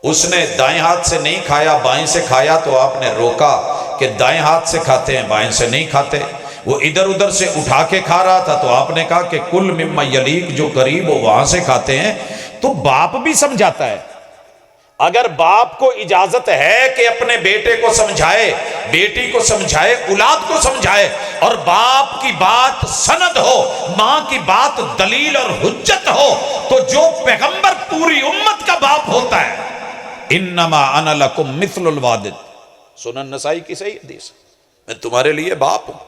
اس نے دائیں ہاتھ سے نہیں کھایا بائیں سے کھایا تو آپ نے روکا کہ دائیں ہاتھ سے کھاتے ہیں بائیں سے نہیں کھاتے۔ وہ ادھر ادھر سے اٹھا کے کھا رہا تھا تو آپ نے کہا کہ کل مما یلیک، جو قریب ہو وہاں سے کھاتے ہیں۔ تو باپ بھی سمجھاتا ہے۔ اگر باپ کو اجازت ہے کہ اپنے بیٹے کو سمجھائے، بیٹی کو سمجھائے، اولاد کو سمجھائے، اور باپ کی بات سند ہو، ماں کی بات دلیل اور حجت ہو، تو جو پیغمبر پوری امت کا باپ ہوتا ہے، انما انا لکم مثل الوالد، سنن نسائی کی صحیح حدیث، میں تمہارے لیے باپ ہوں،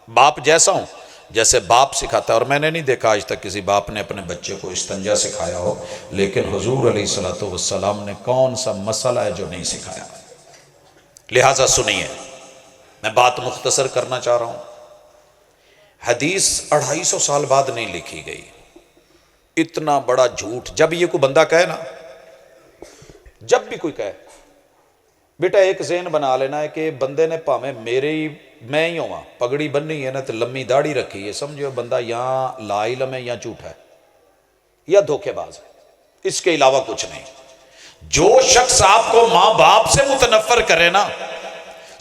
باپ جیسا ہوں جیسے باپ سکھاتا ہے۔ اور میں نے نہیں دیکھا آج تک کسی باپ نے اپنے بچے کو استنجا سکھایا ہو، لیکن حضور علیہ الصلوۃ والسلام نے کون سا مسئلہ ہے جو نہیں سکھایا؟ لہٰذا سنیے، میں بات مختصر کرنا چاہ رہا ہوں۔ حدیث 250 سال بعد نہیں لکھی گئی، اتنا بڑا جھوٹ جب یہ کوئی بندہ کہے نا، جب بھی کوئی کہے، بیٹا ایک ذہن بنا لینا ہے کہ بندے نے پاویں میں ہی ہوں، پگڑی بننی ہے نا تو لمبی داڑھی رکھی ہے، سمجھو بندہ یا لا علم ہے یا جھوٹا ہے یا دھوکے باز ہے، اس کے علاوہ کچھ نہیں۔ جو شخص آپ کو ماں باپ سے متنفر کرے نا،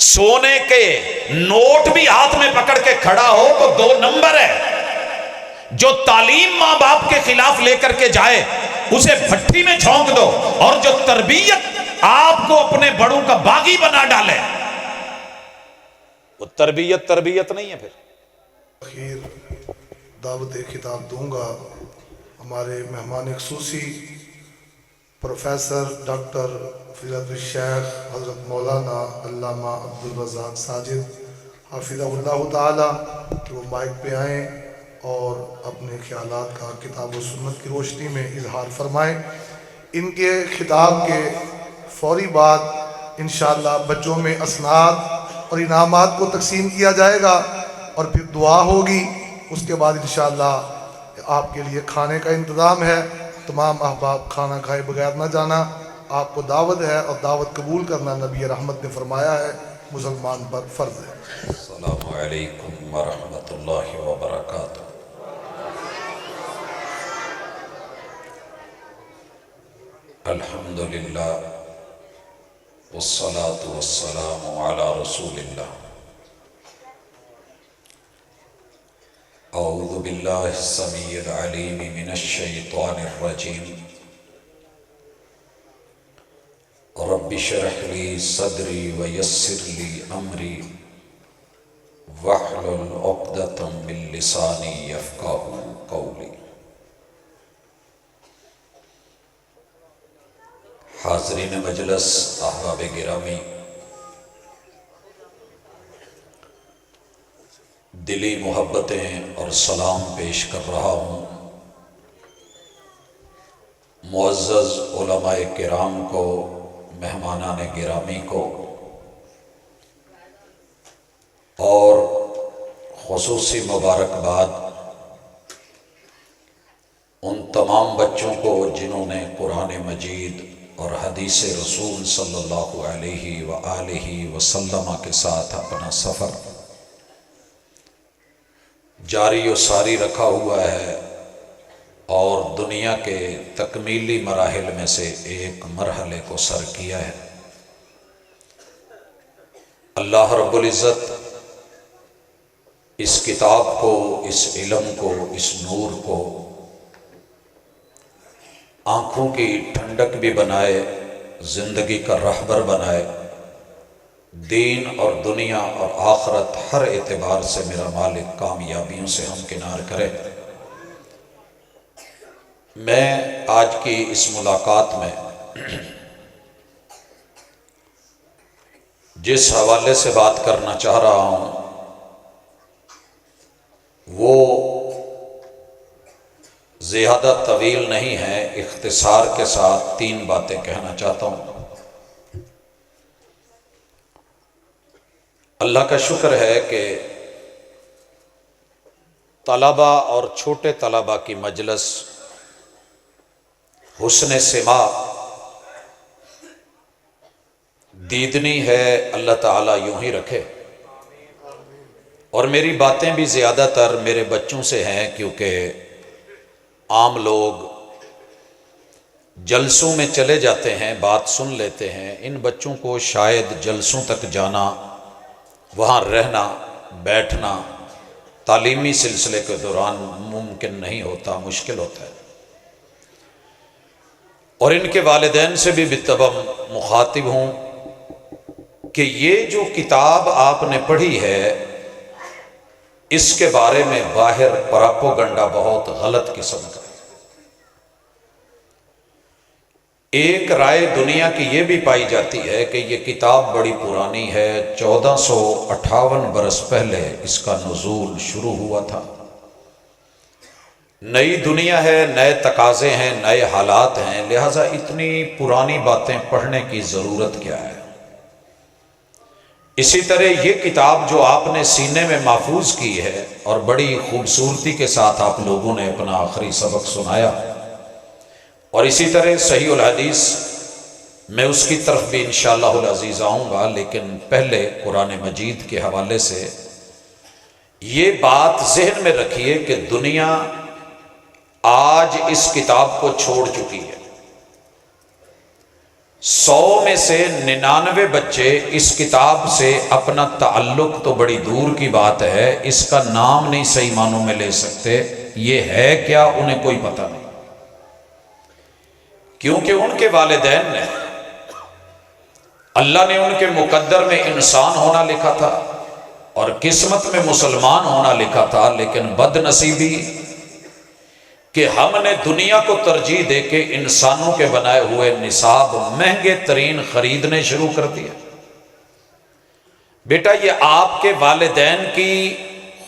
سونے کے نوٹ بھی ہاتھ میں پکڑ کے کھڑا ہو تو 2 نمبر ہے۔ جو تعلیم ماں باپ کے خلاف لے کر کے جائے اسے بھٹی میں جھونک دو، اور جو تربیت آپ کو اپنے بڑوں کا باغی بنا ڈالے وہ تربیت نہیں ہے۔ پھر اخیر دعوت خطاب دوں گا ہمارے مہمان خصوصی پروفیسر ڈاکٹر فضیلت الشیخ حضرت مولانا علامہ عبدالرزاق ساجد حافظہ اللہ تعالی، کہ وہ مائک پہ آئیں اور اپنے خیالات کا کتاب و سنت کی روشنی میں اظہار فرمائیں۔ ان کے خطاب کے فوری بعد انشاءاللہ بچوں میں اسناد اور انعامات کو تقسیم کیا جائے گا، اور پھر دعا ہوگی۔ اس کے بعد انشاءاللہ آپ کے لیے کھانے کا انتظام ہے، تمام احباب کھانا کھائے بغیر نہ جانا، آپ کو دعوت ہے، اور دعوت قبول کرنا نبی رحمت نے فرمایا ہے مسلمان پر فرض ہے۔ السلام علیکم ورحمۃ اللہ وبرکاتہ۔ الحمدللہ والصلاة والسلام علی رسول اللہ۔ اعوذ باللہ السمیع العلیم من الشیطان الرجیم۔ رب اشرح لی صدری ویسر لی امری واحلل عقدۃ من لسانی یفقہوا قولی۔ حاضرین مجلس، احباب گرامی، دلی محبتیں اور سلام پیش کر رہا ہوں معزز علماء کرام کو، مہمانان گرامی کو، اور خصوصی مبارکباد ان تمام بچوں کو جنہوں نے قرآن مجید اور حدیث رسول صلی اللہ علیہ وآلہ وسلم کے ساتھ اپنا سفر جاری و ساری رکھا ہوا ہے، اور دنیا کے تکمیلی مراحل میں سے ایک مرحلے کو سر کیا ہے۔ اللہ رب العزت اس کتاب کو، اس علم کو، اس نور کو آنکھوں کی ٹھنڈک بھی بنائے، زندگی کا رہبر بنائے، دین اور دنیا اور آخرت ہر اعتبار سے میرا مالک کامیابیوں سے ہمکنار کرے۔ میں آج کی اس ملاقات میں جس حوالے سے بات کرنا چاہ رہا ہوں وہ زیادہ طویل نہیں ہے، اختصار کے ساتھ 3 باتیں کہنا چاہتا ہوں۔ اللہ کا شکر ہے کہ طلبہ اور چھوٹے طلبہ کی مجلس حسن سما دیدنی ہے، اللہ تعالیٰ یوں ہی رکھے۔ اور میری باتیں بھی زیادہ تر میرے بچوں سے ہیں، کیونکہ عام لوگ جلسوں میں چلے جاتے ہیں، بات سن لیتے ہیں، ان بچوں کو شاید جلسوں تک جانا، وہاں رہنا، بیٹھنا تعلیمی سلسلے کے دوران ممکن نہیں ہوتا، مشکل ہوتا ہے۔ اور ان کے والدین سے بھی بالطبع مخاطب ہوں کہ یہ جو کتاب آپ نے پڑھی ہے اس کے بارے میں باہر پراپوگنڈا بہت غلط قسم کا ہے۔ ایک رائے دنیا کی یہ بھی پائی جاتی ہے کہ یہ کتاب بڑی پرانی ہے، 1458 برس پہلے اس کا نزول شروع ہوا تھا۔ نئی دنیا ہے، نئے تقاضے ہیں، نئے حالات ہیں، لہٰذا اتنی پرانی باتیں پڑھنے کی ضرورت کیا ہے۔ اسی طرح یہ کتاب جو آپ نے سینے میں محفوظ کی ہے اور بڑی خوبصورتی کے ساتھ آپ لوگوں نے اپنا آخری سبق سنایا، اور اسی طرح صحیح الحدیث میں اس کی طرف بھی انشاءاللہ العزیز آؤں گا، لیکن پہلے قرآن مجید کے حوالے سے یہ بات ذہن میں رکھیے کہ دنیا آج اس کتاب کو چھوڑ چکی ہے۔ 100 میں سے 99 بچے اس کتاب سے اپنا تعلق تو بڑی دور کی بات ہے، اس کا نام نہیں صحیح معنوں میں لے سکتے، یہ ہے کیا انہیں کوئی پتہ نہیں، کیونکہ ان کے والدین نے، اللہ نے ان کے مقدر میں انسان ہونا لکھا تھا اور قسمت میں مسلمان ہونا لکھا تھا، لیکن بد نصیبی کہ ہم نے دنیا کو ترجیح دے کے انسانوں کے بنائے ہوئے نصاب مہنگے ترین خریدنے شروع کر دیا۔ بیٹا یہ آپ کے والدین کی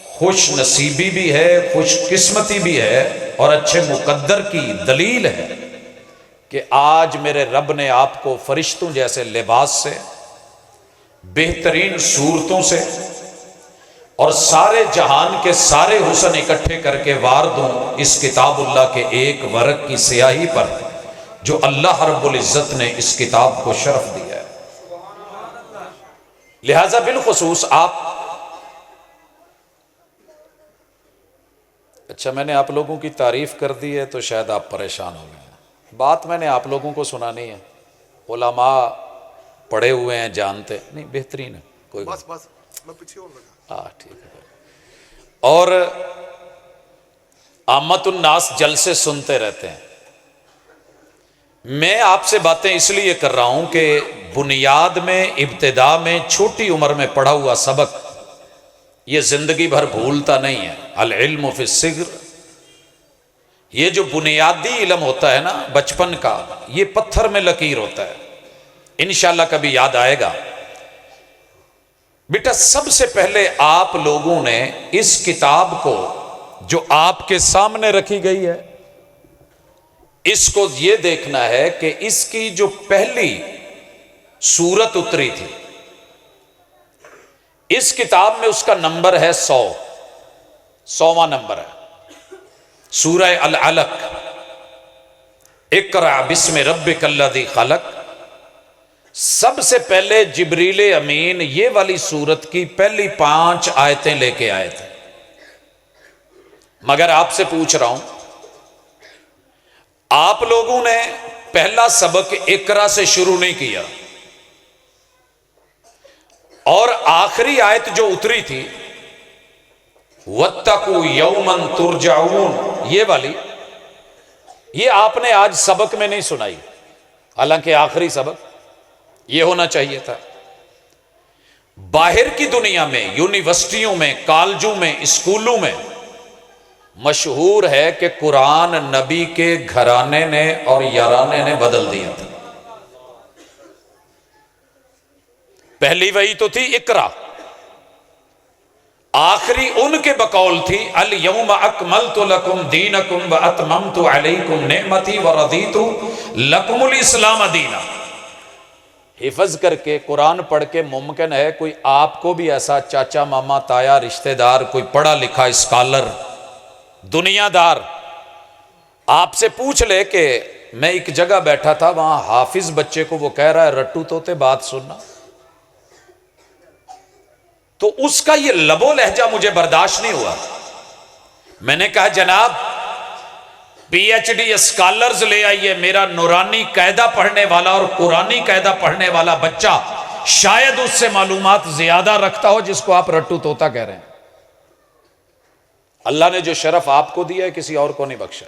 خوش نصیبی بھی ہے، خوش قسمتی بھی ہے، اور اچھے مقدر کی دلیل ہے کہ آج میرے رب نے آپ کو فرشتوں جیسے لباس سے، بہترین صورتوں سے اور سارے جہان کے سارے حسن اکٹھے کر کے وار دوں اس کتاب اللہ کے ایک ورق کی سیاہی پر، جو اللہ رب العزت نے اس کتاب کو شرف دیا ہے۔ لہذا بالخصوص آپ، اچھا میں نے آپ لوگوں کی تعریف کر دی ہے تو شاید آپ پریشان ہو گئے ہیں، بات میں نے آپ لوگوں کو سنانی ہے، علماء پڑھے ہوئے ہیں، جانتے نہیں، بہترین ہے، کوئی بس میں پیچھے اور لگا، ٹھیک ہے۔ اور عامت الناس جلسے سنتے رہتے ہیں، میں آپ سے باتیں اس لیے کر رہا ہوں کہ بنیاد میں، ابتدا میں، چھوٹی عمر میں پڑھا ہوا سبق یہ زندگی بھر بھولتا نہیں ہے۔ العلم فی الصغر، یہ جو بنیادی علم ہوتا ہے نا بچپن کا، یہ پتھر میں لکیر ہوتا ہے، انشاءاللہ کبھی یاد آئے گا۔ بیٹا سب سے پہلے آپ لوگوں نے اس کتاب کو جو آپ کے سامنے رکھی گئی ہے، اس کو یہ دیکھنا ہے کہ اس کی جو پہلی سورت اتری تھی، اس کتاب میں اس کا نمبر ہے 100، 100واں نمبر ہے، سورہ العلق، اقرأ بسم ربک الذی خلق۔ سب سے پہلے جبریل امین یہ والی سورت کی پہلی 5 آیتیں لے کے آئے تھے، مگر آپ سے پوچھ رہا ہوں، آپ لوگوں نے پہلا سبق اقرا سے شروع نہیں کیا، اور آخری آیت جو اتری تھی وَاتَّقُوا يَوْمًا تُرْجَعُونَ، یہ والی، یہ آپ نے آج سبق میں نہیں سنائی، حالانکہ آخری سبق یہ ہونا چاہیے تھا۔ باہر کی دنیا میں، یونیورسٹیوں میں، کالجوں میں، اسکولوں میں مشہور ہے کہ قرآن نبی کے گھرانے نے اور یارانے نے بدل دیا تھا۔ پہلی وحی تو تھی اقرا، آخری ان کے بقول تھی الیوم اکملت لکم دینکم واتممت علیکم نعمتی ورضیت لکم الاسلام دینا۔ حفظ کر کے قرآن پڑھ کے ممکن ہے کوئی آپ کو بھی ایسا چاچا ماما تایا رشتہ دار، کوئی پڑھا لکھا اسکالر دنیا دار آپ سے پوچھ لے کہ میں ایک جگہ بیٹھا تھا، وہاں حافظ بچے کو وہ کہہ رہا ہے رٹو توتے بات سننا، تو اس کا یہ لب و لہجہ مجھے برداشت نہیں ہوا۔ میں نے کہا جناب PhD اسکالرز لے آئیے، میرا نورانی قاعدہ پڑھنے والا اور قرآنی قاعدہ پڑھنے والا بچہ شاید اس سے معلومات زیادہ رکھتا ہو جس کو آپ رٹو طوطا کہہ رہے ہیں۔ اللہ نے جو شرف آپ کو دیا ہے کسی اور کو نہیں بخشا۔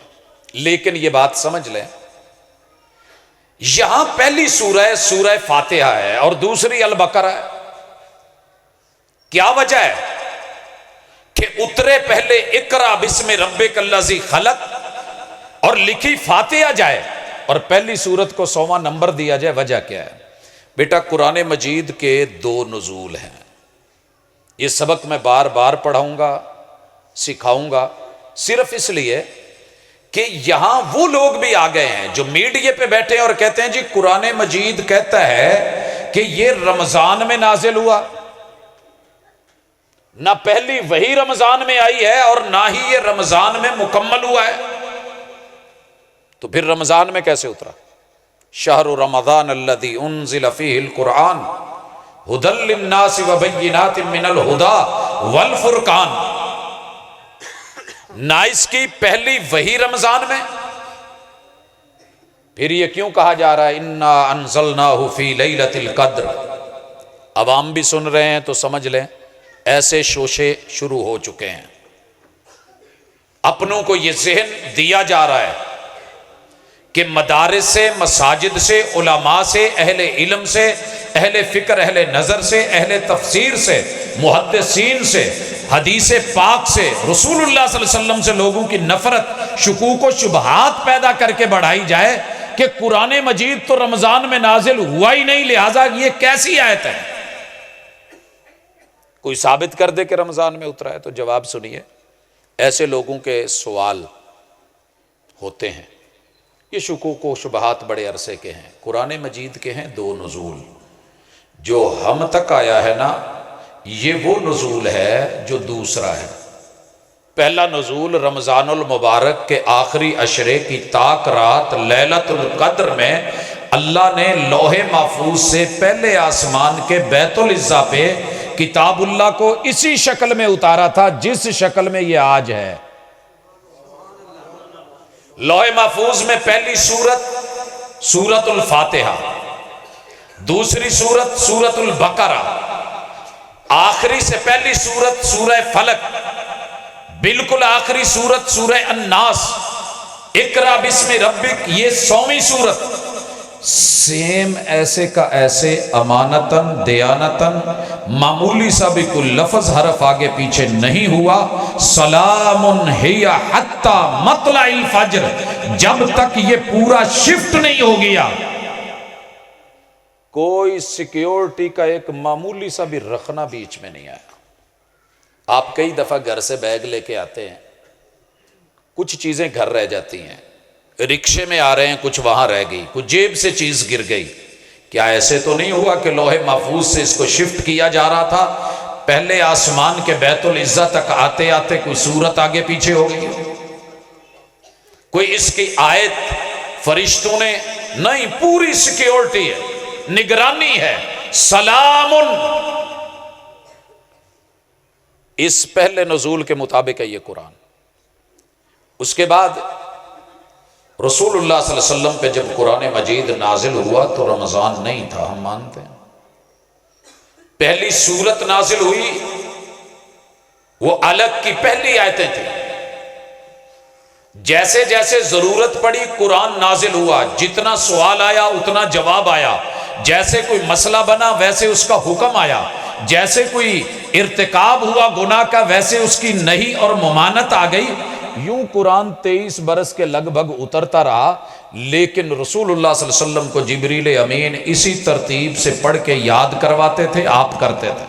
لیکن یہ بات سمجھ لیں، یہاں پہلی سورہ سورہ فاتحہ ہے اور دوسری البقرہ ہے۔ کیا وجہ ہے کہ اترے پہلے اقرا بسم ربک الذی خلق اور لکھی فاتحہ جائے اور پہلی سورت کو 100واں نمبر دیا جائے؟ وجہ کیا ہے؟ بیٹا قرآن مجید کے 2 نزول ہیں۔ یہ سبق میں بار بار پڑھاؤں گا، سکھاؤں گا، صرف اس لیے کہ یہاں وہ لوگ بھی آ گئے ہیں جو میڈیا پہ بیٹھے ہیں اور کہتے ہیں جی قرآن مجید کہتا ہے کہ یہ رمضان میں نازل ہوا، نہ پہلی وہی رمضان میں آئی ہے اور نہ ہی یہ رمضان میں مکمل ہوا ہے، تو پھر رمضان میں کیسے اترا؟ شہر رمضان الذی انزل فیہ القرآن ھدی للناس وبینات من الھدی والفرقان، نہ اس کی پہلی وہی رمضان میں، پھر یہ کیوں کہا جا رہا ہے انا انزلناہ فی لیلۃ القدر؟ عوام بھی سن رہے ہیں تو سمجھ لیں ایسے شوشے شروع ہو چکے ہیں۔ اپنوں کو یہ ذہن دیا جا رہا ہے کہ مدارس سے، مساجد سے، علماء سے، اہل علم سے، اہل فکر، اہل نظر سے، اہل تفسیر سے، محدثین سے، حدیث پاک سے، رسول اللہ صلی اللہ علیہ وسلم سے لوگوں کی نفرت، شکوک و شبہات پیدا کر کے بڑھائی جائے کہ قرآن مجید تو رمضان میں نازل ہوا ہی نہیں، لہذا یہ کیسی آیت ہے؟ کوئی ثابت کر دے کہ رمضان میں اترا ہے تو جواب سنیے۔ ایسے لوگوں کے سوال ہوتے ہیں، یہ شکوک و شبہات بڑے عرصے کے ہیں۔ قرآن مجید کے ہیں 2 نزول، جو ہم تک آیا ہے نا یہ وہ نزول ہے جو دوسرا ہے۔ پہلا نزول رمضان المبارک کے آخری عشرے کی تاک رات لیلۃ القدر میں اللہ نے لوح محفوظ سے پہلے آسمان کے بیت العزا پہ کتاب اللہ کو اسی شکل میں اتارا تھا جس شکل میں یہ آج ہے۔ لوح محفوظ میں پہلی سورت سورت الفاتحہ، دوسری سورت سورت البقرہ، آخری سے پہلی سورت سورہ فلق، بالکل آخری سورت سورہ الناس، اقرا بسم ربک، یہ 100ویں سورت۔ سیم ایسے کا ایسے امانتاً دیانتاً معمولی سا بھی کوئی لفظ حرف آگے پیچھے نہیں ہوا۔ سلام ہی حتی مطلع الفجر، جب تک یہ پورا شفٹ نہیں ہو گیا کوئی سیکیورٹی کا ایک معمولی سا بھی رخنا بیچ میں نہیں آیا۔ آپ کئی دفعہ گھر سے بیگ لے کے آتے ہیں، کچھ چیزیں گھر رہ جاتی ہیں، رکشے میں آ رہے ہیں کچھ وہاں رہ گئی، کچھ جیب سے چیز گر گئی، کیا ایسے تو نہیں ہوا کہ لوح محفوظ سے اس کو شفٹ کیا جا رہا تھا، پہلے آسمان کے بیت العزا تک آتے آتے کوئی صورت آگے پیچھے ہو گئی، کوئی اس کی آیت فرشتوں نے نہیں، پوری سیکیورٹی ہے، نگرانی ہے۔ سلام اس پہلے نزول کے مطابق ہے یہ قرآن۔ اس کے بعد رسول اللہ صلی اللہ علیہ وسلم پہ جب قرآن مجید نازل ہوا تو رمضان نہیں تھا، ہم مانتے ہیں۔ پہلی سورت نازل ہوئی وہ الگ کی پہلی آیتیں تھیں، جیسے جیسے ضرورت پڑی قرآن نازل ہوا، جتنا سوال آیا اتنا جواب آیا، جیسے کوئی مسئلہ بنا ویسے اس کا حکم آیا، جیسے کوئی ارتکاب ہوا گناہ کا ویسے اس کی نہیں اور ممانت آ گئی۔ یوں قرآن 23 برس کے لگ بھگ اترتا رہا، لیکن رسول اللہ صلی اللہ علیہ وسلم کو جبریل امین اسی ترتیب سے پڑھ کے یاد کرواتے تھے، آپ کرتے تھے۔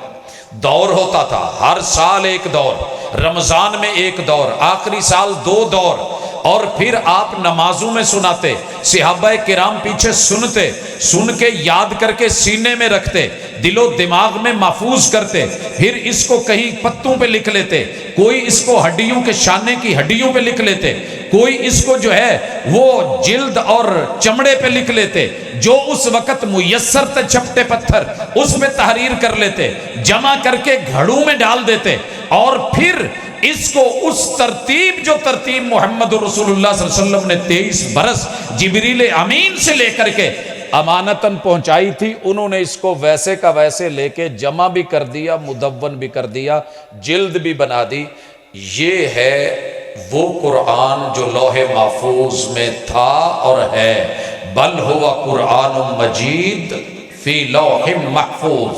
دور ہوتا تھا، ہر سال ایک دور، رمضان میں ایک دور، آخری سال 2 دور، اور پھر آپ نمازوں میں سناتے، صحابہ کرام پیچھے سنتے، سن کے یاد کر کے سینے میں رکھتے، دل و دماغ میں محفوظ کرتے، پھر اس کو کہیں پتوں پہ لکھ لیتے، کوئی اس کو ہڈیوں کے شانے کی ہڈیوں پہ لکھ لیتے، کوئی اس کو جو ہے وہ جلد اور چمڑے پہ لکھ لیتے، جو اس وقت میسر تھے چپٹے پتھر اس پہ تحریر کر لیتے، جمع کر کے گھڑوں میں ڈال دیتے، اور پھر اس کو اس ترتیب جو ترتیب محمد رسول اللہ صلی اللہ علیہ وسلم نے 23 برس جبریل امین سے لے کر کے امانتاً پہنچائی تھی، انہوں نے اس کو ویسے کا ویسے لے کے جمع بھی کر دیا، مدون بھی کر دیا، جلد بھی بنا دی۔ یہ ہے وہ قرآن جو لوح محفوظ میں تھا اور ہے، بل ہوا قرآن مجید فی لوح محفوظ۔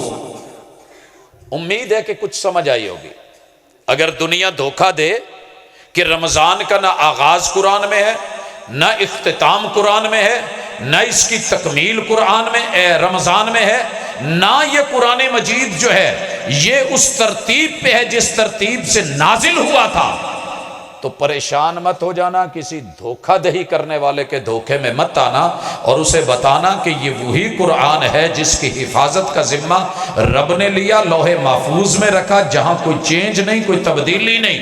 امید ہے کہ کچھ سمجھ آئی ہوگی۔ اگر دنیا دھوکہ دے کہ رمضان کا نہ آغاز قرآن میں ہے، نہ اختتام قرآن میں ہے، نہ اس کی تکمیل قرآن میں رمضان میں ہے، نہ یہ قرآن مجید جو ہے یہ اس ترتیب پہ ہے جس ترتیب سے نازل ہوا تھا، تو پریشان مت ہو جانا، کسی دھوکہ دہی کرنے والے کے دھوکے میں مت آنا، اور اسے بتانا کہ یہ وہی قرآن ہے جس کی حفاظت کا ذمہ رب نے لیا، لوح محفوظ میں رکھا، جہاں کوئی چینج نہیں، کوئی تبدیلی نہیں۔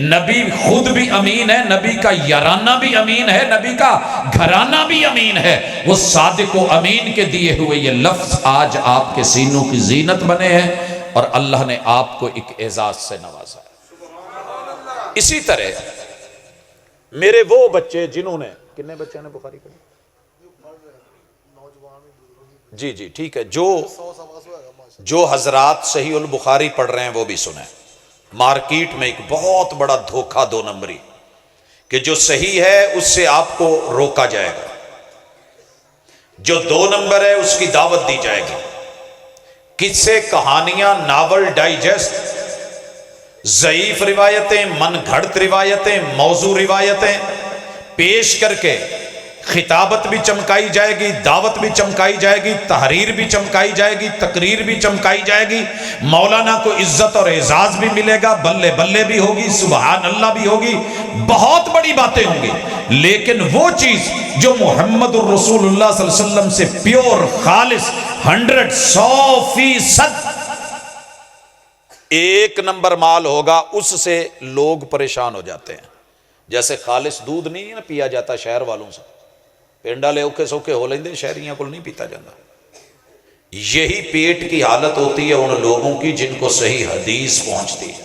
نبی خود بھی امین ہے، نبی کا یارانہ بھی امین ہے، نبی کا گھرانہ بھی امین ہے۔ وہ صادق و امین کے دیے ہوئے یہ لفظ آج آپ کے سینوں کی زینت بنے ہیں، اور اللہ نے آپ کو ایک اعزاز سے نوازا ہے۔ اسی طرح میرے وہ بچے جنہوں نے کتنے بچے نے بخاری پڑھی؟ جی ٹھیک ہے، جو حضرات صحیح البخاری پڑھ رہے ہیں وہ بھی سنیں۔ مارکیٹ میں ایک بہت بڑا دھوکہ 2 نمبری کہ جو صحیح ہے اس سے آپ کو روکا جائے گا، جو 2 نمبر ہے اس کی دعوت دی جائے گی۔ قصے، کہانیاں، ناول، ڈائجسٹ، ضعیف روایتیں، من گھڑت روایتیں، موضوع روایتیں پیش کر کے خطابت بھی چمکائی جائے گی، دعوت بھی چمکائی جائے گی، تحریر بھی چمکائی جائے گی، تقریر بھی چمکائی جائے گی، مولانا کو عزت اور اعزاز بھی ملے گا، بلے بلے بھی ہوگی، سبحان اللہ بھی ہوگی، بہت بڑی باتیں ہوں گی۔ لیکن وہ چیز جو محمد الرسول اللہ صلی اللہ علیہ وسلم سے پیور، خالص، 100% 1 نمبر مال ہوگا، اس سے لوگ پریشان ہو جاتے ہیں۔ جیسے خالص دودھ نہیں ہے نا پیا جاتا شہر والوں سے، پینڈا لے اوکے سوکے ہو لیندے، شہریاں کو نہیں پیتا جاتا۔ یہی پیٹ کی حالت ہوتی ہے ان لوگوں کی جن کو صحیح حدیث پہنچتی ہے،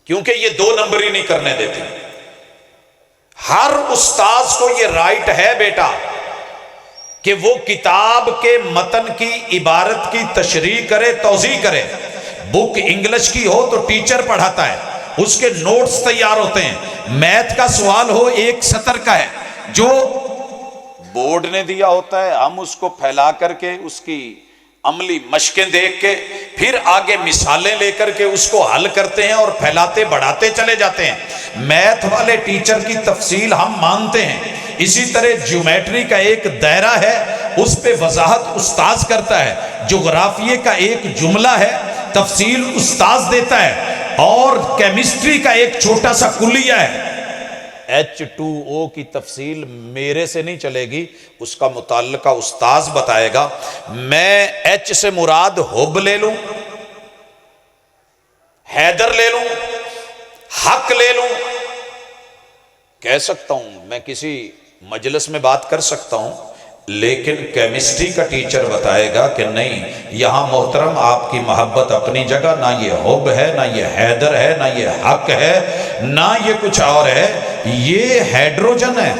کیونکہ یہ 2 نمبر ہی نہیں کرنے دیتے۔ ہر استاذ کو یہ رائٹ ہے بیٹا کہ وہ کتاب کے متن کی عبارت کی تشریح کرے، توضیح کرے۔ بک انگلش کی ہو تو ٹیچر پڑھاتا ہے، اس کے نوٹس تیار ہوتے ہیں۔ میتھ کا سوال ہو 1 سطر کا ہے جو بورڈ نے دیا ہوتا ہے، ہم اس کو پھیلا کر کے اس کی عملی مشقیں دیکھ کے پھر آگے مثالیں لے کر کے اس کو حل کرتے ہیں اور پھیلاتے بڑھاتے چلے جاتے ہیں۔ میتھ والے ٹیچر کی تفصیل ہم مانتے ہیں، اسی طرح جیومیٹری کا ایک دائرہ ہے، اس پہ وضاحت استاذ کرتا ہے، جغرافیے کا ایک جملہ ہے، تفصیل استاذ دیتا ہے، اور کیمسٹری کا ایک چھوٹا سا کلیہ ہے، H2O کی تفصیل میرے سے نہیں چلے گی، اس کا متعلقہ استاذ بتائے گا۔ میں H سے مراد حب لے لوں، حیدر لے لوں، حق لے لوں، کہہ سکتا ہوں، میں کسی مجلس میں بات کر سکتا ہوں، لیکن کیمسٹری کا ٹیچر بتائے گا کہ نہیں، یہاں محترم آپ کی محبت اپنی جگہ، نہ یہ حب ہے، نہ یہ حیدر ہے، نہ یہ حق ہے، نہ یہ کچھ اور ہے، یہ ہائیڈروجن ہے۔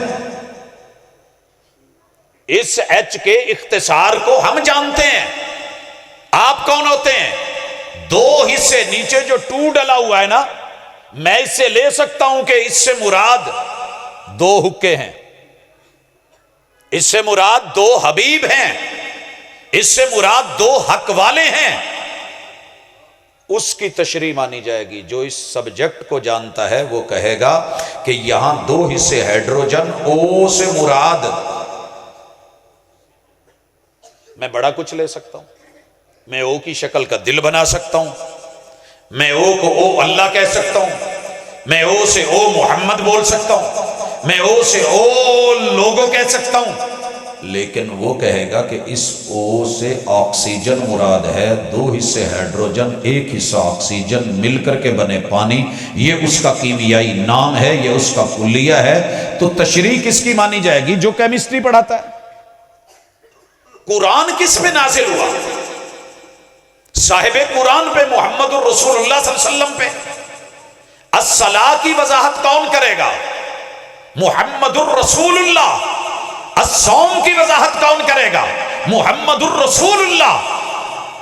اس ایچ کے اختصار کو ہم جانتے ہیں، آپ کون ہوتے ہیں؟ 2 حصے، نیچے جو 2 ڈلا ہوا ہے نا، میں اس سے لے سکتا ہوں کہ اس سے مراد 2 حقے ہیں، اس سے مراد 2 حبیب ہیں، اس سے مراد 2 حق والے ہیں، اس کی تشریح مانی جائے گی۔ جو اس سبجیکٹ کو جانتا ہے وہ کہے گا کہ یہاں 2 حصے ہائیڈروجن، او سے مراد، میں بڑا کچھ لے سکتا ہوں، میں او کی شکل کا دل بنا سکتا ہوں، میں او کو او اللہ کہہ سکتا ہوں، میں او سے او محمد بول سکتا ہوں، میں او سے او لوگو کہہ سکتا ہوں، لیکن وہ کہے گا کہ اس او سے آکسیجن مراد ہے، 2 حصے ہائیڈروجن، 1 حصہ آکسیجن مل کر کے بنے پانی، یہ اس کا کیمیائی نام ہے، یہ اس کا کلیہ ہے۔ تو تشریح کس کی مانی جائے گی؟ جو کیمسٹری پڑھاتا ہے۔ قرآن کس پہ نازل ہوا؟ صاحب قرآن پہ، محمد الرسول اللہ صلی اللہ علیہ وسلم پہ۔ الصلاۃ کی وضاحت کون کرے گا؟ محمد الرسول اللہ۔ الصوم کی وضاحت کون کرے گا؟ محمد الرسول اللہ۔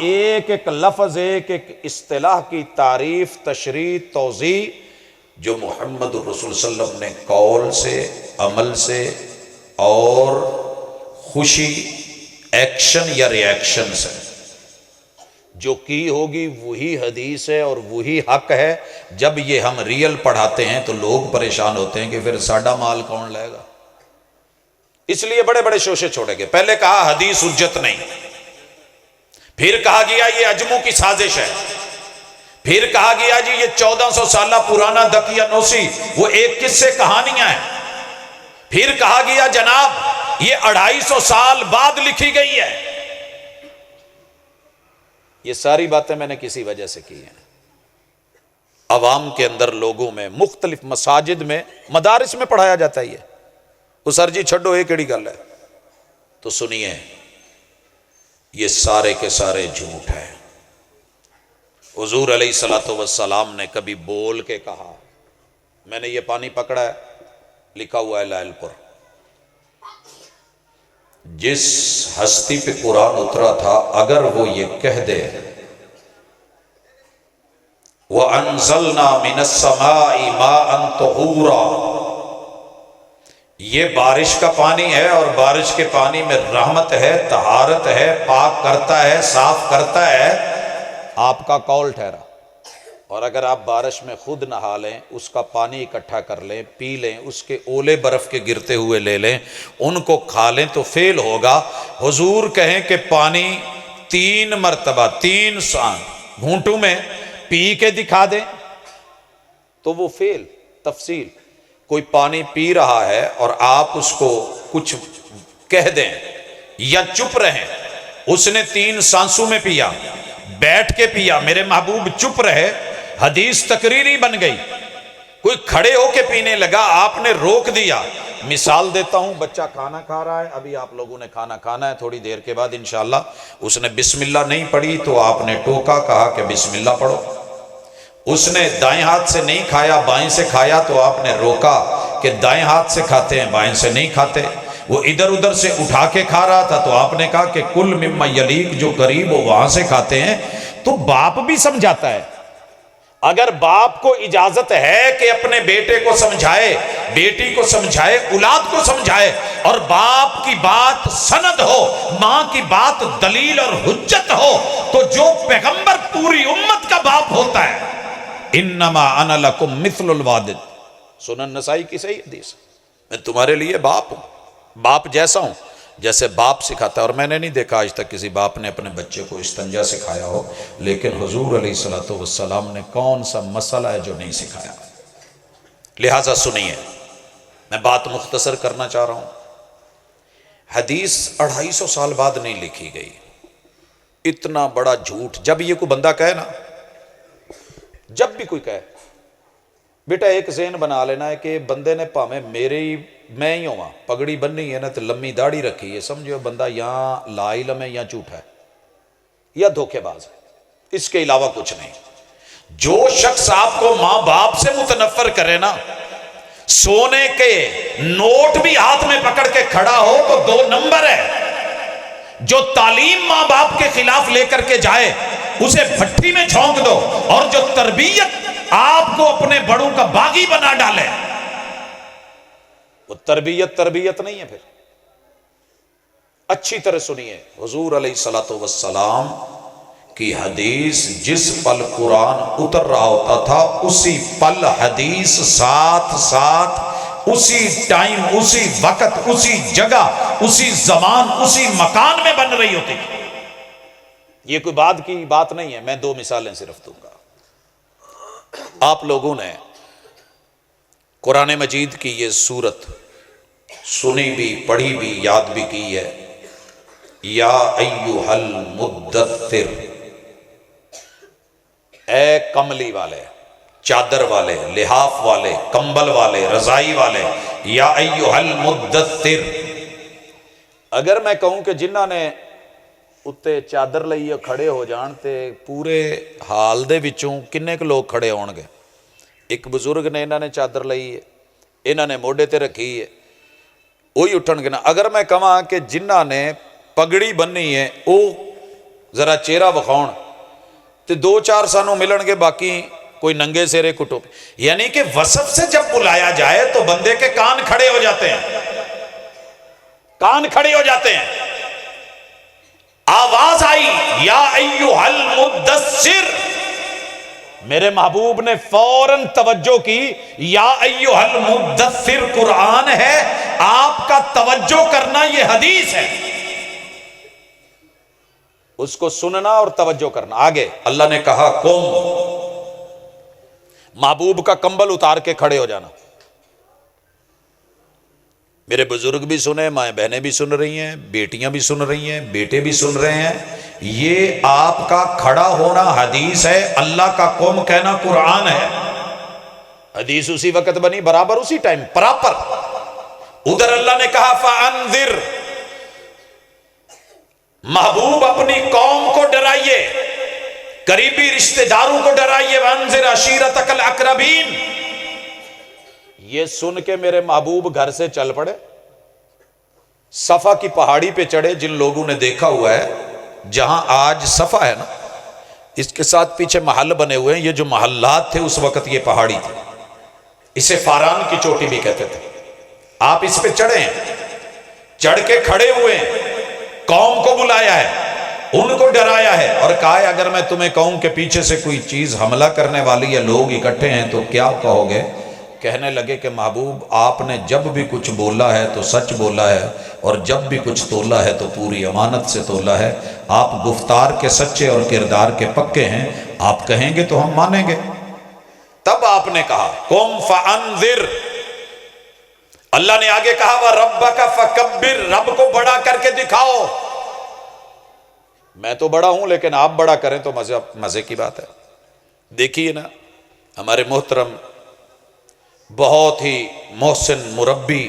ایک ایک لفظ، ایک ایک اصطلاح کی تعریف، تشریح، توضیح جو محمد الرسول صلی اللہ علیہ وسلم نے قول سے، عمل سے اور خوشی، ایکشن یا ری ایکشن سے جو کی ہوگی وہی حدیث ہے اور وہی حق ہے۔ جب یہ ہم ریئل پڑھاتے ہیں تو لوگ پریشان ہوتے ہیں کہ پھر ساڈا مال کون لے گا؟ اس لیے بڑے بڑے شوشے چھوڑے گئے۔ پہلے کہا حدیث حجت نہیں، پھر کہا گیا یہ عجموں کی سازش ہے، پھر کہا گیا جی یہ 1400 سالہ پرانا دقیانوسی وہ ایک قصے کہانیاں ہیں، پھر کہا گیا جناب یہ 250 سال بعد لکھی گئی ہے۔ یہ ساری باتیں میں نے کسی وجہ سے کی ہیں۔ عوام کے اندر، لوگوں میں، مختلف مساجد میں، مدارس میں پڑھایا جاتا ہے یہ۔ وہ سر جی چھڈو یہ کیڑی گل ہے؟ تو سنیے، یہ سارے کے سارے جھوٹ ہے۔ حضور علیہ الصلوۃ والسلام نے کبھی بول کے کہا، میں نے یہ پانی پکڑا ہے، لکھا ہوا ہے لائل پور، جس ہستی پہ قرآن اترا تھا اگر وہ یہ کہہ دے وَأَنزَلْنَا مِنَ السَّمَاءِ مَاءً طَهُورًا، یہ بارش کا پانی ہے اور بارش کے پانی میں رحمت ہے، طہارت ہے، پاک کرتا ہے، صاف کرتا ہے، آپ کا قول ٹھہرا۔ اور اگر آپ بارش میں خود نہا لیں، اس کا پانی اکٹھا کر لیں، پی لیں، اس کے اولے برف کے گرتے ہوئے لے لیں، ان کو کھا لیں تو فیل ہوگا۔ حضور کہیں کہ پانی 3 مرتبہ 3 گھونٹوں میں پی کے دکھا دیں تو وہ فیل۔ تفصیل، کوئی پانی پی رہا ہے اور آپ اس کو کچھ کہہ دیں یا چپ رہیں، اس نے 3 سانسوں میں پیا، بیٹھ کے پیا، میرے محبوب چپ رہے، حدیث تقریری بن گئی۔ کوئی کھڑے ہو کے پینے لگا، آپ نے روک دیا۔ مثال دیتا ہوں، بچہ کھانا کھا رہا ہے، ابھی آپ لوگوں نے کھانا کھانا ہے، تھوڑی دیر کے بعد انشاءاللہ، اس نے بسم اللہ نہیں پڑھی تو آپ نے ٹوکا، کہا کہ بسم اللہ پڑھو۔ اس نے دائیں ہاتھ سے نہیں کھایا، بائیں سے کھایا تو آپ نے روکا کہ دائیں ہاتھ سے کھاتے ہیں، بائیں سے نہیں کھاتے۔ وہ ادھر ادھر سے اٹھا کے کھا رہا تھا تو آپ نے کہا کہ کل مما یلیک، جو قریب ہو وہاں سے کھاتے ہیں۔ تو باپ بھی سمجھاتا ہے۔ اگر باپ کو اجازت ہے کہ اپنے بیٹے کو سمجھائے، بیٹی کو سمجھائے، اولاد کو سمجھائے، اور باپ کی بات سند ہو، ماں کی بات دلیل اور حجت ہو، تو جو پیغمبر پوری امت کا باپ ہوتا ہے، انما انا لکم مثل الوالد، سنن نسائی کی صحیح حدیث، میں تمہارے لیے باپ ہوں، باپ جیسا ہوں جیسے باپ سکھاتا ہے۔ اور میں نے نہیں دیکھا آج تک کسی باپ نے اپنے بچے کو استنجا سکھایا ہو، لیکن حضور علیہ الصلوۃ والسلام نے کون سا مسئلہ ہے جو نہیں سکھایا؟ لہٰذا سنیے، میں بات مختصر کرنا چاہ رہا ہوں۔ حدیث 250 سال بعد نہیں لکھی گئی، اتنا بڑا جھوٹ۔ جب یہ کوئی بندہ کہے نا، جب بھی کوئی کہے، بیٹا ایک ذہن بنا لینا ہے کہ بندے نے پاویں میں ہی ہوں، پگڑی بننی ہے نا تو لمبی داڑھی رکھی ہے، سمجھو بندہ یا لا علم ہے یا جھوٹا ہے یا دھوکے باز ہے، اس کے علاوہ کچھ نہیں۔ جو شخص آپ کو ماں باپ سے متنفر کرے نا، سونے کے نوٹ بھی ہاتھ میں پکڑ کے کھڑا ہو تو 2 نمبر ہے۔ جو تعلیم ماں باپ کے خلاف لے کر کے جائے اسے بھٹی میں جھونک دو، اور جو تربیت آپ کو اپنے بڑوں کا باغی بنا ڈالے وہ تربیت نہیں ہے۔ پھر اچھی طرح سنیے، حضور علیہ الصلوۃ والسلام کی حدیث، جس پل قرآن اتر رہا ہوتا تھا اسی پل حدیث ساتھ ساتھ اسی ٹائم، اسی وقت، اسی جگہ، اسی زمان، اسی مکان میں بن رہی ہوتی تھی۔ یہ کوئی بعد کی بات نہیں ہے، میں 2 مثالیں صرف دوں گا۔ آپ لوگوں نے قرآن مجید کی یہ سورت سنی بھی، پڑھی بھی، یاد بھی کی ہے۔ یا ایھا المدثر، اے کملی والے، چادر والے، لحاف والے، کمبل والے، رضائی والے، یا ایھا المدثر۔ اگر میں کہوں کہ جنہاں نے اتنے چادر لئیے کھڑے ہو جان تے پورے حال دے وچوں کنے کے لوگ کھڑے ہون گے؟ ایک بزرگ نے انہوں نے چادر لئی ہے، انہوں نے موڈے تے رکھی ہے، وہی اٹھن گے نا۔ اگر میں کہاں کہ جنہ نے پگڑی بننی ہے وہ ذرا چہرہ بکھاؤن تے دو چار سانوں ملن گے، باقی کوئی ننگے سیرے کٹو، یعنی کہ وصف سے جب بلایا جائے تو بندے کے کان کھڑے ہو جاتے ہیں، کان کھڑے ہو جاتے ہیں۔ آواز آئی یا ایھا المدثر، میرے محبوب نے فوراً توجہ کی، یا ایھا المدثر قرآن ہے، آپ کا توجہ کرنا یہ حدیث ہے، اس کو سننا اور توجہ کرنا۔ آگے اللہ نے کہا قم، محبوب کا کمبل اتار کے کھڑے ہو جانا۔ میرے بزرگ بھی سنے، مائیں بہنیں بھی سن رہی ہیں، بیٹیاں بھی سن رہی ہیں، بیٹے بھی سن رہے ہیں، یہ آپ کا کھڑا ہونا حدیث ہے، اللہ کا قوم کہنا قرآن ہے۔ حدیث اسی وقت بنی، برابر اسی ٹائم، پراپر۔ ادھر اللہ نے کہا فَأَنذِرْ، محبوب اپنی قوم کو ڈرائیے، قریبی رشتہ داروں کو ڈرائیے، وَأَنذِرْ عَشِيرَتَكَ الْأَقْرَبِينَ۔ یہ سن کے میرے محبوب گھر سے چل پڑے، صفا کی پہاڑی پہ چڑھے، جن لوگوں نے دیکھا ہوا ہے جہاں آج صفا ہے نا، اس کے ساتھ پیچھے محل بنے ہوئے ہیں، یہ جو محلات تھے اس وقت یہ پہاڑی تھی، اسے فاران کی چوٹی بھی کہتے تھے۔ آپ اس پہ چڑھے ہیں، چڑھ کے کھڑے ہوئے ہیں، قوم کو بلایا ہے، ان کو ڈرایا ہے، اور کہا ہے اگر میں تمہیں کہوں کہ پیچھے سے کوئی چیز حملہ کرنے والی ہے، لوگ اکٹھے ہیں، تو کیا کہو گے؟ کہنے لگے کہ محبوب آپ نے جب بھی کچھ بولا ہے تو سچ بولا ہے، اور جب بھی کچھ تولا ہے تو پوری امانت سے تولا ہے، آپ گفتار کے سچے اور کردار کے پکے ہیں، آپ کہیں گے تو ہم مانیں گے۔ تب آپ نے کہا قم فانذر، اللہ نے آگے کہا وَرَبَّكَ فَكَبِّرْ، رب کو بڑا کر کے دکھاؤ۔ میں تو بڑا ہوں لیکن آپ بڑا کریں تو مزے کی بات ہے۔ دیکھیے نا، ہمارے محترم بہت ہی محسن مربی،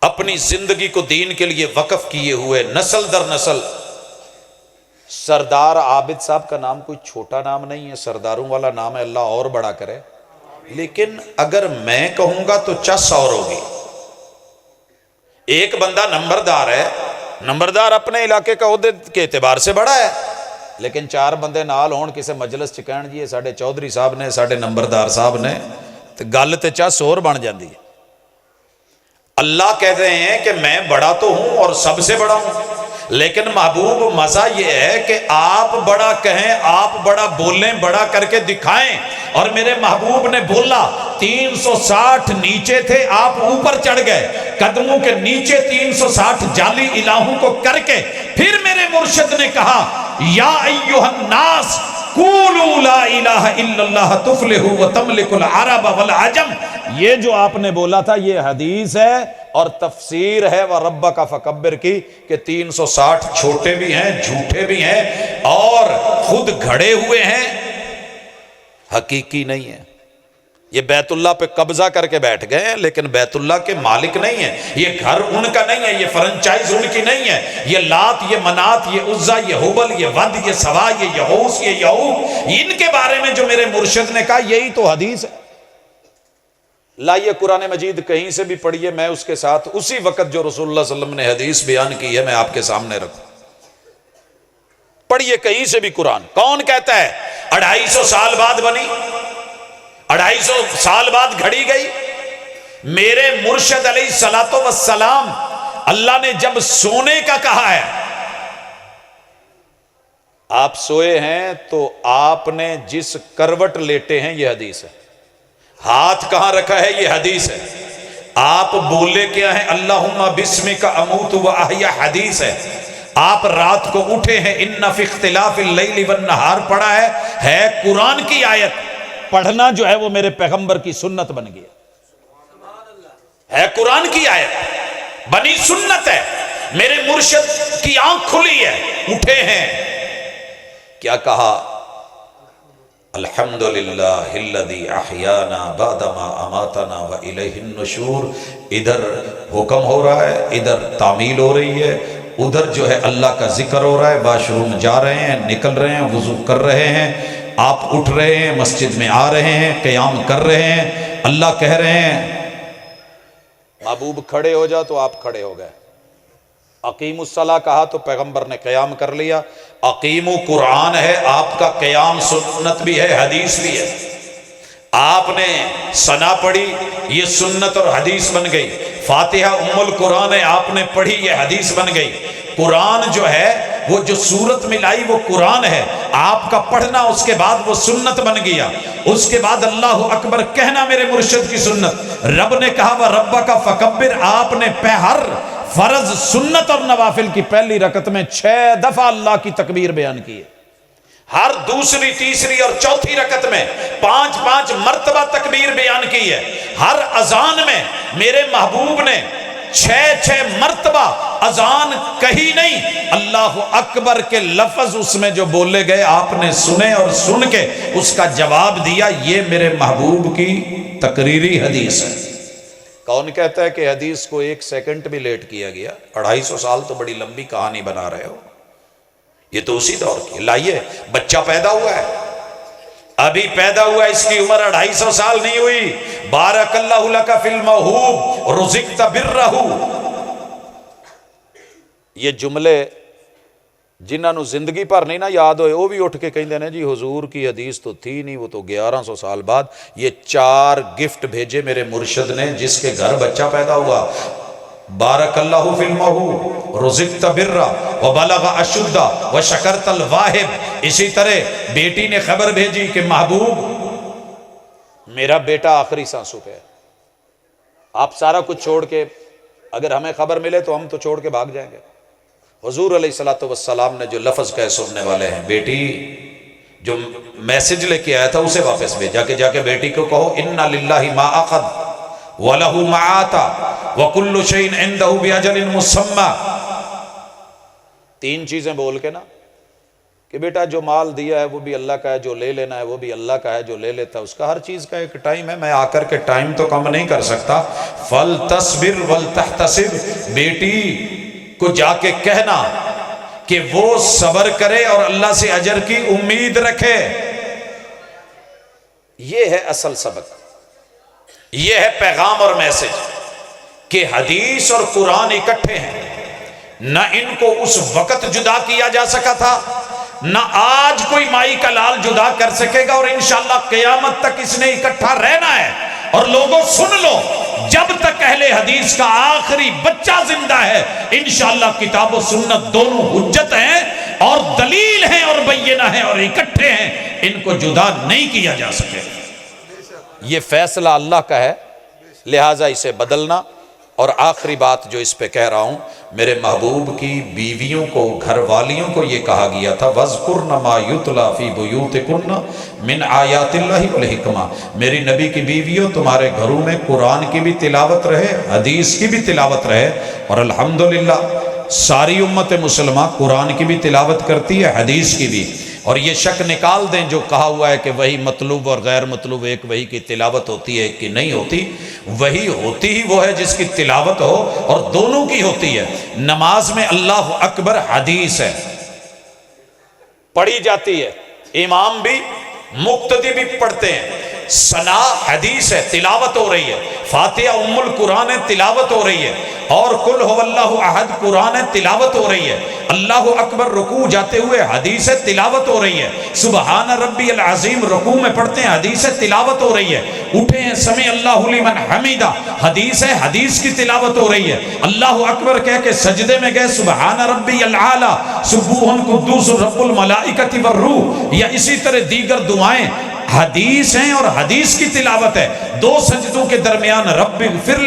اپنی زندگی کو دین کے لیے وقف کیے ہوئے، نسل در نسل، سردار عابد صاحب کا نام کوئی چھوٹا نام نہیں ہے، سرداروں والا نام ہے، اللہ اور بڑا کرے۔ لیکن اگر میں کہوں گا تو چس اور ہوگی۔ ایک بندہ نمبردار ہے، نمبردار اپنے علاقے کا عہدے کے اعتبار سے بڑا ہے، لیکن چار بندے نال ہون کسے مجلس چکین جی ساڑھے چودھری صاحب نے، ساڑھے نمبردار صاحب نے، تو گل تے چس اور بن جاندی ہے۔ اللہ کہتے ہیں کہ میں بڑا تو ہوں اور سب سے بڑا ہوں، لیکن محبوب مزہ یہ ہے کہ آپ بڑا کہیں، آپ بڑا بولیں، بڑا کر کے دکھائیں۔ اور میرے محبوب نے بولا 360 نیچے تھے، آپ اوپر چڑھ گئے، قدموں کے نیچے 360 جعلی الہوں کو کر کے پھر میرے مرشد نے کہا یا ایھا الناس قولوا لا الہ الا اللہ تفلحوا وتملکوا العرب والعجم۔ یہ جو آپ نے بولا تھا یہ حدیث ہے اور تفسیر ہے وَرَبَّكَ فَكَبِّرْ کی، کہ 360 چھوٹے بھی ہیں، جھوٹے بھی ہیں، اور خود گھڑے ہوئے ہیں، حقیقی نہیں ہے۔ یہ بیت اللہ پہ قبضہ کر کے بیٹھ گئے ہیں، لیکن بیت اللہ کے مالک نہیں ہیں، یہ گھر ان کا نہیں ہے، یہ فرنچائز ان کی نہیں ہے، یہ لات، یہ منات، یہ عزا، یہ حبل، یہ ود، یہ سوا، یہ یغوث، یہ یعوق، ان کے بارے میں جو میرے مرشد نے کہا یہی تو حدیث ہے۔ لائیے قرآن مجید کہیں سے بھی پڑھیے، میں اس کے ساتھ اسی وقت جو رسول اللہ صلی اللہ علیہ وسلم نے حدیث بیان کی ہے میں آپ کے سامنے رکھوں۔ پڑھیے کہیں سے بھی قرآن۔ کون کہتا ہے 250 سال بعد بنی، 250 سال بعد گھڑی گئی؟ میرے مرشد علیہ الصلوۃ والسلام، اللہ نے جب سونے کا کہا ہے، آپ سوئے ہیں تو آپ نے جس کروٹ لیٹے ہیں یہ حدیث ہے، ہاتھ کہاں رکھا ہے یہ حدیث ہے، آپ بولے کیا ہیں اللہم بسمک اموت و احیا حدیث ہے، آپ رات کو اٹھے ہیں ان فی اختلاف اللیل والنہار پڑھا ہے قرآن کی آیت۔ پڑھنا جو ہے وہ میرے پیغمبر کی سنت بن گیا ہے، قرآن کی آیت بنی سنت ہے، میرے مرشد کی آنکھ کھلی ہے، اٹھے ہیں، کیا کہا الحمدللہ الذی احیانا بعدما اماتنا والیہ النشور۔ ادھر حکم ہو رہا ہے، ادھر تعمیل ہو رہی ہے، ادھر جو ہے اللہ کا ذکر ہو رہا ہے، واش روم جا رہے ہیں، نکل رہے ہیں، وضو کر رہے ہیں، آپ اٹھ رہے ہیں، مسجد میں آ رہے ہیں، قیام کر رہے ہیں، اللہ کہہ رہے ہیں محبوب کھڑے ہو جا تو آپ کھڑے ہو گئے، اقیم الصلاۃ کہا تو پیغمبر نے قیام کر لیا۔ اقیم قرآن ہے، آپ کا قیام سنت بھی ہے، حدیث بھی ہے۔ آپ نے ثنا پڑھی، یہ سنت اور حدیث بن گئی۔ فاتحہ ام القرآن ہے، آپ نے پڑھی، یہ حدیث بن گئی۔ قرآن جو ہے وہ جو سورت ملائی وہ قرآن ہے، آپ کا پڑھنا اس کے بعد وہ سنت بن گیا۔ اس کے بعد اللہ اکبر کہنا میرے مرشد کی سنت۔ رب نے کہا وَرَبَّكَ فَكَبِّرْ، آپ نے ہر فرض، سنت اور نوافل کی پہلی رکعت میں 6 دفعہ اللہ کی تکبیر بیان کی ہے، ہر دوسری، تیسری اور چوتھی رکعت میں 5 مرتبہ تکبیر بیان کی ہے۔ ہر اذان میں میرے محبوب نے 6 مرتبہ اذان کہی نہیں، اللہ اکبر کے لفظ اس میں جو بولے گئے آپ نے سنے اور سن کے اس کا جواب دیا۔ یہ میرے محبوب کی تقریری حدیث ہے۔ کون کہتا ہے کہ حدیث کو 1 سیکنڈ بھی لیٹ کیا گیا؟ 250 سال تو بڑی لمبی کہانی بنا رہے ہو، یہ تو اسی دور کی۔ لائیے، بچہ پیدا ہوا ہے، ابھی پیدا ہوا، اس کی عمر 250 سال نہیں ہوئی۔ بارک اللہ لک فی الموہوب رزقت برہ، یہ جملے جنہاں نو زندگی پر نہیں نا یاد ہوئے وہ بھی اٹھ کے کہندے نے جی حضور کی حدیث تو تھی نہیں، وہ تو 1100 سال بعد۔ یہ 4 گفٹ بھیجے میرے مرشد نے، جس کے گھر بچہ پیدا ہوا، بارک اللہ فی الموہوب رزقت برہ وبلغ اشدہ وشکرت الواہب۔ اسی طرح بیٹی نے خبر بھیجی کہ محبوب میرا بیٹا آخری سانسوں پہ ہے، آپ سارا کچھ چھوڑ کے، اگر ہمیں خبر ملے تو ہم تو چھوڑ کے بھاگ جائیں گے۔ حضور علیہ الصلوۃ والسلام نے جو لفظ کہے سننے والے ہیں، بیٹی جو میسج لے کے آیا تھا اسے واپس بھیجا کہ جا کے بیٹی کو کہو اِنَّ لِلَّهِ مَا أَخَذَ وَلَهُ مَا آتَى وَكُلُّ شَيْءٍ عِندَهُ بِأَجَلٍ مُّسَمًّى۔ 3 چیزیں بول کے نا کہ بیٹا جو مال دیا ہے وہ بھی اللہ کا ہے، جو لے لینا ہے وہ بھی اللہ کا ہے، جو لے لیتا ہے اس کا، ہر چیز کا ایک ٹائم ہے، میں آ کر کے ٹائم تو کم نہیں کر سکتا۔ فَلْتَصْبِرْ وَلْتَحْتَسِبْ، بیٹی کو جا کے کہنا کہ وہ صبر کرے اور اللہ سے اجر کی امید رکھے۔ یہ ہے اصل سبق، یہ ہے پیغام اور میسج کہ حدیث اور قرآن اکٹھے ہیں۔ نہ ان کو اس وقت جدا کیا جا سکا تھا، نہ آج کوئی مائی کا لال جدا کر سکے گا، اور انشاءاللہ قیامت تک اس نے اکٹھا رہنا ہے۔ اور لوگوں سن لو، جب تک اہل حدیث کا آخری بچہ زندہ ہے انشاءاللہ کتاب و سنت دونوں حجت ہیں اور دلیل ہیں اور بینہ ہیں اور اکٹھے ہیں، ان کو جدا نہیں کیا جا سکے۔ یہ فیصلہ اللہ کا ہے، لہٰذا اسے بدلنا۔ اور آخری بات جو اس پہ کہہ رہا ہوں، میرے محبوب کی بیویوں کو، گھر والیوں کو یہ کہا گیا تھا وَاذْكُرْنَ مَا يُتْلَى فِي بُيُوتِكُنَّ مِنْ آیَاتِ اللَّهِ وَالْحِکْمَةِ، میری نبی کی بیویوں تمہارے گھروں میں قرآن کی بھی تلاوت رہے، حدیث کی بھی تلاوت رہے۔ اور الحمدللہ ساری امت مسلمہ قرآن کی بھی تلاوت کرتی ہے، حدیث کی بھی۔ اور یہ شک نکال دیں جو کہا ہوا ہے کہ وہی مطلوب اور غیر مطلوب ایک وہی کی تلاوت ہوتی ہے کہ نہیں ہوتی، وہی ہوتی ہی وہ ہے جس کی تلاوت ہو، اور دونوں کی ہوتی ہے۔ نماز میں اللہ اکبر حدیث ہے، پڑھی جاتی ہے، امام بھی مقتدی بھی پڑھتے ہیں، ثنا حدیث ہے، تلاوت ہو رہی ہے، فاتحہ ام القرآن ہے، تلاوت ہو رہی ہے، اور قل هو اللہ احد قرآن ہے، تلاوت ہو رہی ہے، اللہ اکبر رکوع جاتے ہوئے حدیث ہے، تلاوت ہو رہی ہے، سبحان ربی العظیم رکوع میں پڑھتے ہیں، حدیث ہے، تلاوت ہو رہی ہے، اٹھے ہیں سمع اللہ لمن حمیدہ، حدیث ہے، حدیث کی تلاوت ہو رہی ہے، اللہ اکبر کہہ کے سجدے میں گئے سبحان ربی العالی سبوح قدوس رب الملائکۃ والروح، یا اسی طرح دیگر دعائیں حدیث ہیں اور حدیث کی تلاوت ہے۔ 2 سجدوں کے درمیان رب اغفر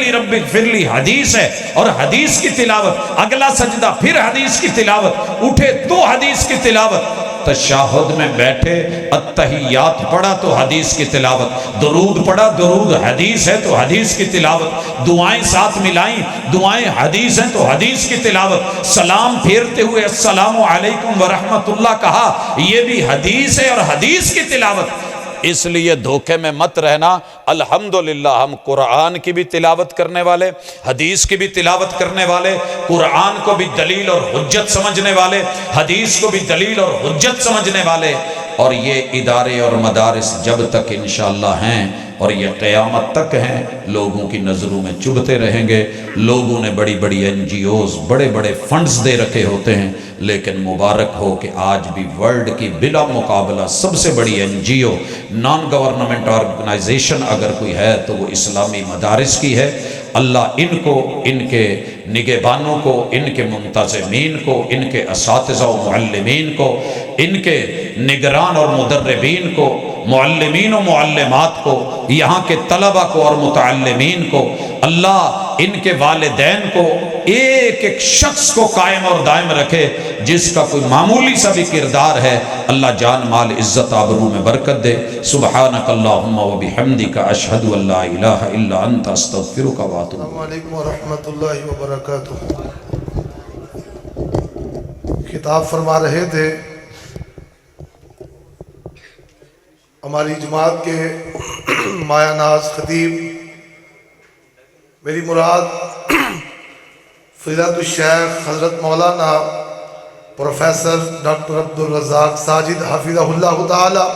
لی حدیث ہے اور حدیث کی تلاوت، اگلا سجدہ پھر حدیث کی تلاوت، اٹھے تو حدیث کی تلاوت، تشہد میں بیٹھے التحیات پڑھا تو حدیث کی تلاوت، درود پڑھا درود حدیث ہے تو حدیث کی تلاوت، دعائیں ساتھ ملائیں دعائیں حدیث ہیں تو حدیث کی تلاوت، سلام پھیرتے ہوئے السلام علیکم ورحمت اللہ کہا، یہ بھی حدیث ہے اور حدیث کی تلاوت۔ اس لیے دھوکے میں مت رہنا، الحمدللہ ہم قرآن کی بھی تلاوت کرنے والے، حدیث کی بھی تلاوت کرنے والے، قرآن کو بھی دلیل اور حجت سمجھنے والے، حدیث کو بھی دلیل اور حجت سمجھنے والے، اور یہ ادارے اور مدارس جب تک انشاءاللہ ہیں اور یہ قیامت تک ہیں، لوگوں کی نظروں میں چبھتے رہیں گے۔ لوگوں نے بڑی بڑی NGOs بڑے بڑے فنڈز دے رکھے ہوتے ہیں، لیکن مبارک ہو کہ آج بھی ورلڈ کی بلا مقابلہ سب سے بڑی NGO نان گورنمنٹ آرگنائزیشن اگر کوئی ہے تو وہ اسلامی مدارس کی ہے۔ اللہ ان کو، ان کے نگہبانوں کو، ان کے منتظمین کو، ان کے اساتذہ و معلمین کو، ان کے نگران اور مدربین کو، معلمین و معلمات کو، یہاں کے طلبہ کو اور متعلمین کو، اللہ ان کے والدین کو، ایک ایک شخص کو قائم اور دائم رکھے جس کا کوئی معمولی سا بھی کردار ہے، اللہ جان مال عزت آبرو میں برکت دے۔ سبحانک اللہم و بحمدک اشہد ان لا الہ الا انت استغفرک و اتوب السلام علیکم ورحمۃ اللہ وبرکاتہ۔ خطاب فرما رہے تھے ہماری جماعت کے مایہ ناز خطیب، میری مراد فضیلت الشیخ حضرت مولانا پروفیسر ڈاکٹر عبدالرزاق ساجد حفظہ اللہ تعالی